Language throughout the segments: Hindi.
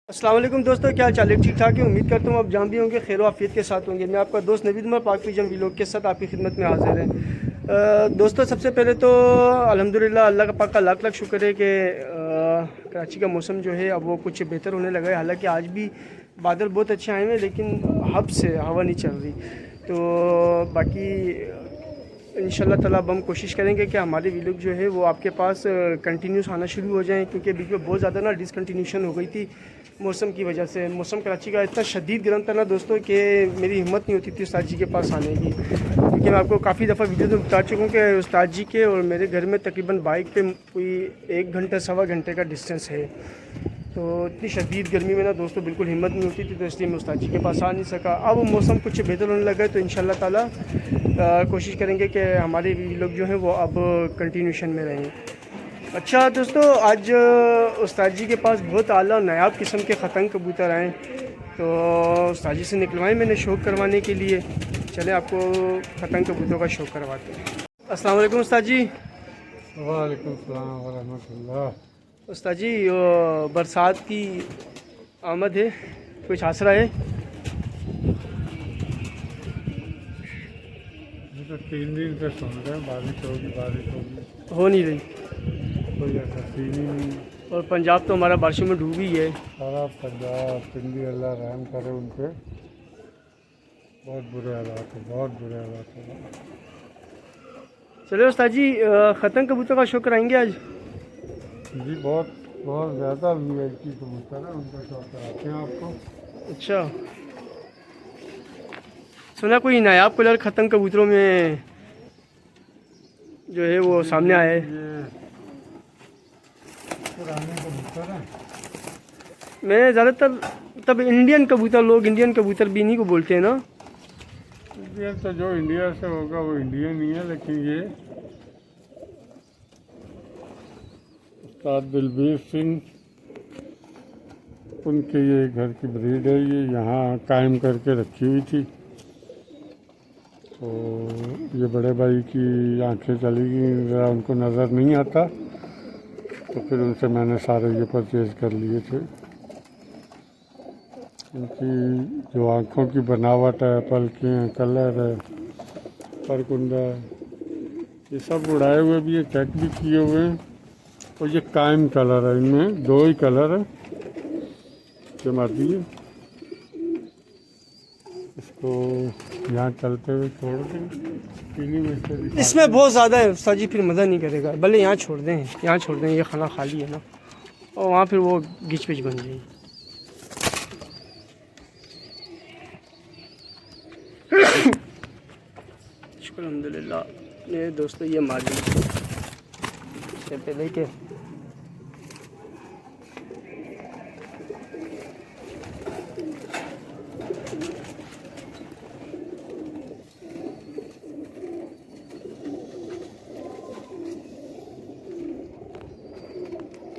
अस्सलाम वालेकुम दोस्तों, क्या हाल चाल है? ठीक ठाक है। उम्मीद करता हूँ आप जहाँ भी होंगे खैर आफियत के साथ होंगे। मैं आपका दोस्त नवीद उमर पाक पिजन व्लॉग के साथ आपकी खिदमत में हाजिर है। दोस्तों, सबसे पहले तो अल्हम्दुलिल्लाह अल्लाह का पाक का लाख लाख शुक्र है कि कराची का मौसम जो है अब वो कुछ बेहतर होने लगा है। हालांकि आज भी बादल बहुत अच्छे आए हुए हैं लेकिन हब से हवा नहीं चल रही। तो बाकी इंशाल्लाह ताला अब हम कोशिश करेंगे कि हमारे व्लॉग जो है वो आपके पास कंटिन्यूस आना शुरू हो जाएं, क्योंकि बीच में बहुत ज़्यादा ना डिसकंटिन्यूशन हो गई थी मौसम की वजह से। मौसम कराची का इतना शदीद गर्म था ना दोस्तों कि मेरी हिम्मत नहीं होती थी उस्ताद जी के पास आने की, क्योंकि मैं आपको काफ़ी दफ़ा वीडियो में बता चुका हूँ कि उस्ताद जी के और मेरे घर में तकरीबन बाइक पे कोई 1 घंटा सवा घंटे का डिस्टेंस है। तो इतनी शदीद गर्मी में ना दोस्तों बिल्कुल हिम्मत नहीं होती थी, तो इसलिए मैं उस्ताद जी के पास आ नहीं सका। अब मौसम कुछ बेहतर होने लगा है तो इंशाल्लाह ताला कोशिश करेंगे कि हमारे व्लॉग जो हैं वो अब कंटिन्यूशन में रहें। अच्छा दोस्तों, आज उस्ताद जी के पास बहुत आला नायाब किस्म के ख़तंग कबूतर आए, तो उस्ताद जी से निकलवाए मैंने शौक़ करवाने के लिए। चले आपको ख़तंग कबूतरों का शौक़ करवाते हैं। अस्सलाम वालेकुम उस्ताद जी। वालेकुम सलाम व रहमतुल्लाह। उस्ताद जी बरसात की आमद है, कुछ आसरा है? ये तो 3 दिन से सुन रहे हैं बारिश होगी हो नहीं रही। कोई ऐसा सीन ही नहीं। और पंजाब तो हमारा बारिशों में डूब ही है। सारा पंजाब सिंधी अल्लाह रहम करे उन पे। बहुत बुरे हालात है, बहुत बुरे हालात है। चलो उस्ताद जी ख़तंग कबूतर का शौक़ कराएंगे आज। जी बहुत बहुत ज़्यादा VIP कबूतर है, उनका शौक कराते हैं आपको। अच्छा, सुना कोई नायाब कलर ख़तंग कबूतरों में जो है वो सामने आया है। ये पुराने कबूतर हैं। मैं ज़्यादातर तब इंडियन कबूतर, लोग इंडियन कबूतर भी इन्हीं को बोलते हैं ना। इंडियन तो जो इंडिया से होगा वो इंडियन ही है, लेकिन ये उस्ताद दिलबीर सिंह उनके ये घर की ब्रीड है। ये यहाँ कायम करके रखी हुई थी, तो ये बड़े भाई की आंखें चली गई, ज़रा उनको नज़र नहीं आता, तो फिर उनसे मैंने सारे ये परचेज़ कर लिए थे। इनकी जो आँखों की बनावट है, पलकें, कलर है, परकुंडा, ये सब उड़ाए हुए भी है, चेक भी किए हुए हैं। और ये कायम कलर है, इनमें 2 ही कलर है। ये मारती है, इसको यहाँ चलते हुए छोड़ दें पीली में से। इसमें बहुत ज़्यादा है उस्ताद जी, फिर मज़ा नहीं करेगा। भले यहाँ छोड़ दें, यहाँ छोड़ दें, ये खाना खाली है ना, और वहाँ फिर वो गिच पिच बन जाएगी। शुक्र अल्हम्दुलिल्लाह। ये दोस्तों ये मार दी इससे पहले के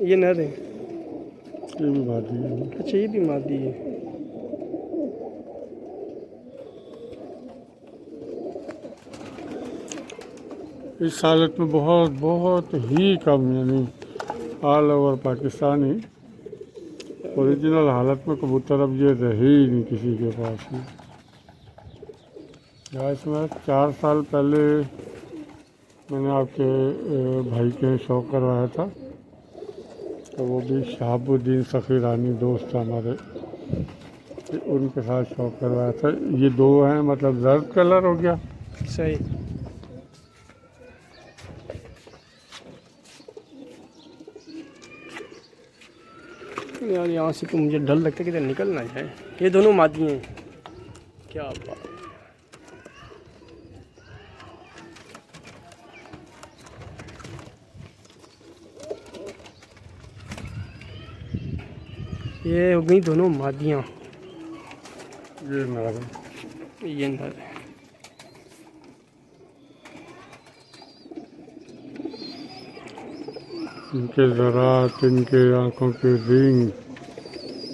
ये नर है। ये भी मार दी है। अच्छा, ये भी मार दी है। इस हालत में बहुत बहुत ही कम, यानी ऑल ओवर पाकिस्तानी ओरिजिनल हालत में कबूतर अब ये रहे ही नहीं किसी के पास में। या इसमें 4 साल पहले मैंने आपके भाई के शौक़ करवाया था, तो वो भी शहाबुद्दीन फ़कीरानी दोस्त था हमारे, उनके साथ शौक़ करवाया था। ये 2 हैं, मतलब जर्द कलर हो गया। सही। यार यहाँ से तो मुझे डर लगता है कि निकल ना जाए। ये दोनों मादी हैं। क्या बात। ये हो गई दोनों मादियाँ। ये नर है। ये नर है। इनके ज़रात, इनके आँखों के रिंग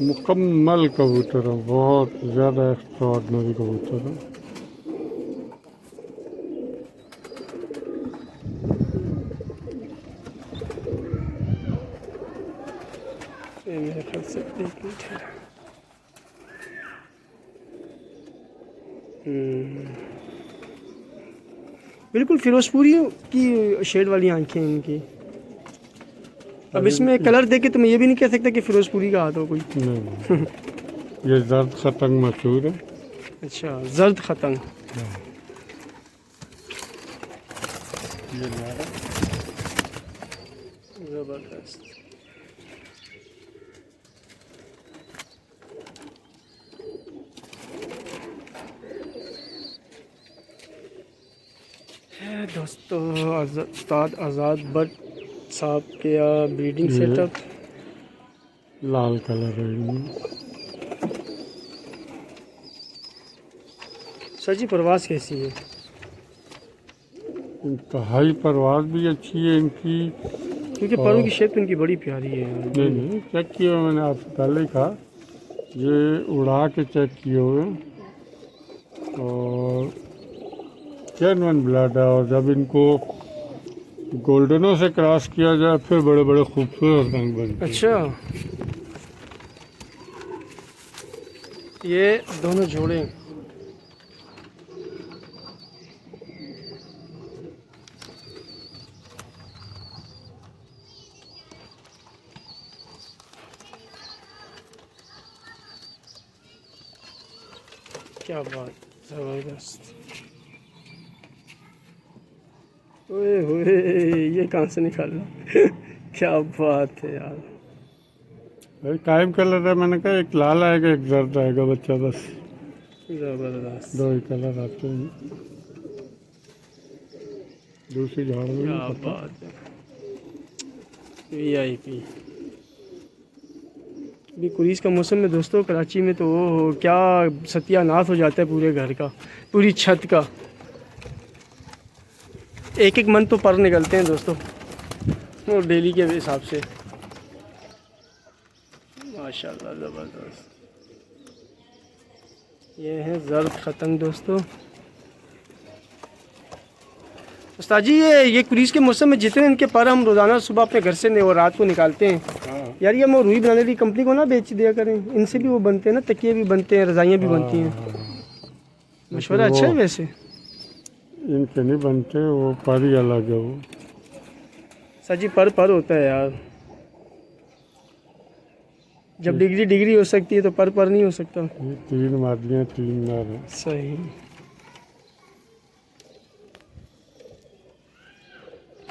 मुकम्मल कबूतर हैं, बहुत ज़्यादा एक्स्ट्राऑर्डिनरी कबूतर हैं। ये मेरे ख्याल से 1 मिनट है। बिल्कुल फिरोजपुरी की शेड वाली आंखें हैं इनकी। अब इसमें कलर देख के तो मैं ये भी नहीं कह सकता कि फिरोजपुरी का हाथ हो कोई। नहीं ये जर्द खतंग मशहूर है। अच्छा, जर्द खतंग। ये नारा ज़बरदस्त। दोस्तों उस्ताद आज़ाद भट्ट साहब के ब्रीडिंग ये सेटअप। लाल कलर है इनमें। सर जी परवाज़ कैसी है? इंतहाई परवाज़ भी अच्छी है इनकी। क्योंकि परों की शेप तो इनकी बड़ी प्यारी है। नहीं चेक किया मैंने आपसे पहले ही कहा, ये उड़ा के चेक किए हुए हैं और जेन्युइन ब्लड है। और जब इनको गोल्डनों से क्रॉस किया जाए फिर बड़े बड़े खूबसूरत रंग बनते हैं। अच्छा, ये दोनों जोड़े क्या बात, ज़बरदस्त। ओए होए, ये कहाँ से निकाला? क्या बात है यार। भाई टाइम कलर है, मैंने कहा एक लाल आएगा एक जर्द आएगा बच्चा, बस ज़बरदस्त, दो ही कलर आते हैं। दूसरी झाड़ में क्या नहीं पता। बात है। VIP अभी कुरीस का मौसम में दोस्तों कराची में तो वो क्या सत्यानाश हो जाता है पूरे घर का, पूरी छत का। एक एक मन तो पर निकलते हैं दोस्तों वो डेली के हिसाब से। माशाल्लाह ज़बरदस्त। ये है जर्द खतंग दोस्तों। उस्ताद जी ये कुरीस के मौसम में जितने इनके पर हम रोज़ाना सुबह अपने घर से और रात को निकालते हैं, यार ये हम रुई बनाने वाली कंपनी को ना बेच दिया करें। इनसे भी वो बनते हैं ना, तकिए भी बनते हैं, रज़ाइयाँ भी बनती हैं। मशवरा अच्छा है वैसे। इनके नहीं बनते, वो पर ही अलग है वो। सर जी पर होता है यार। जब डिग्री हो सकती है तो पर नहीं हो सकता। ये 3 मादियाँ 3 नर हैं। सही।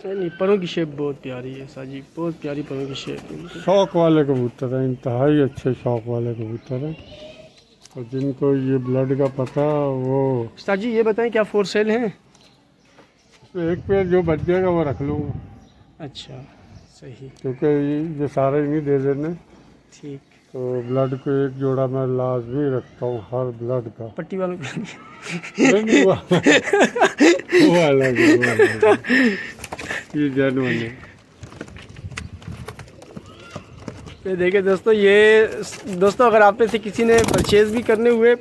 नहीं परों की शेप बहुत प्यारी है सर जी, बहुत प्यारी परों की शेप है। शौक वाले कबूतर हैं, इंतहाई अच्छे शौक वाले कबूतर हैं। और जिनको ये ब्लड का पता वो सर जी ये बताएं क्या फॉर सेल हैं? एक पेड़ जो बच जाएगा वो रख लूँगा, अच्छा सही, क्योंकि ये सारे नहीं दे देने। ठीक। तो ब्लड को एक जोड़ा मैं लाजमी रखता हूँ हर ब्लड का। पट्टी वालों नहीं, वो अलग है, वो अलग है। ये जेन्युइन है। ये देखिए दोस्तों, ये दोस्तों अगर आप में से किसी ने परचेज़ भी करने हुए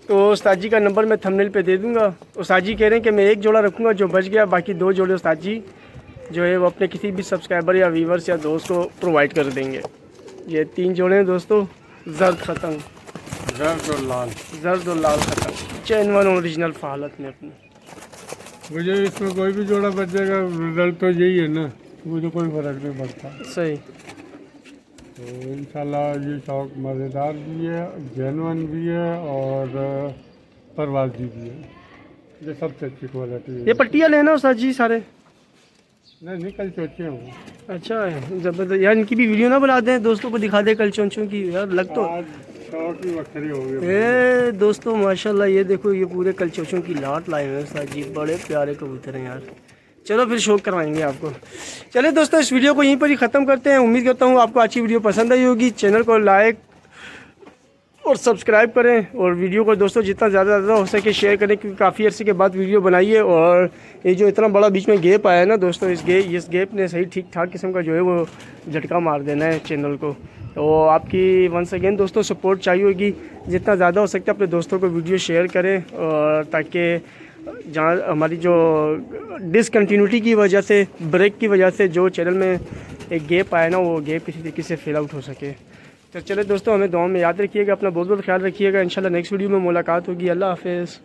तो उस्ताद जी का नंबर मैं थंबनेल पे दे दूंगा। उस्ताद जी कह रहे हैं कि मैं एक जोड़ा रखूंगा, जो बच गया बाकी 2 जोड़े उस्ताद जी जो है वो अपने किसी भी सब्सक्राइबर या व्यूवर्स या दोस्त को प्रोवाइड कर देंगे। ये 3 जोड़े हैं दोस्तों, जर्द खतंग, जर्द और लाल, जर्द और लाल खतंग, जेन्युइन ओरिजिनल हालत में अपनी। मुझे इसमें कोई भी जोड़ा बच जाएगा, रिजल्ट तो यही है ना, मुझे कोई फर्क नहीं पड़ता। सही। तो इंशाल्लाह ये शौक मज़ेदार भी है, जेन्युइन भी है और परवाज़ी भी है। ये सबसे अच्छी क्वालिटी है। ये पट्टियाँ लेना उस्ताद जी सारे? नहीं कल चोचे हूँ। अच्छा है, ज़बरदस्त यार। इनकी भी वीडियो ना बना दें, दोस्तों को दिखा दे कल चोंचों की यार। लग तो आज शौक ही वक्री हो गई। ए दोस्तों माशाल्लाह, ये देखो ये पूरे कल चोंचों की लाट लाए हुए हैं उस्ताद जी, बड़े प्यारे कबूतर हैं यार। चलो फिर शौक करवाएंगे आपको। चलिए दोस्तों इस वीडियो को यहीं पर ही ख़त्म करते हैं। उम्मीद करता हूँ आपको अच्छी वीडियो पसंद आई होगी। चैनल को लाइक और सब्सक्राइब करें और वीडियो को दोस्तों जितना ज़्यादा हो सके शेयर करें, क्योंकि काफ़ी अर्से के बाद वीडियो बनाई है। और ये जो इतना बड़ा बीच में गैप आया है ना दोस्तों, इस गैप ने सही ठीक ठाक किस्म का जो है वो झटका मार देना है चैनल को। तो आपकी वंस अगेन दोस्तों सपोर्ट चाहिए होगी। जितना ज़्यादा हो सकता है अपने दोस्तों को वीडियो शेयर करें, और ताकि जहाँ हमारी जो डिसकंटिन्यूटी की वजह से, ब्रेक की वजह से जो चैनल में एक गैप आया ना, वो गैप किसी तरीके से फिल आउट हो सके। तो चले दोस्तों, हमें दुआ में याद रखिएगा, अपना बहुत बहुत ख्याल रखिएगा। इंशाल्लाह नेक्स्ट वीडियो में मुलाकात होगी। अल्लाह हाफिज़।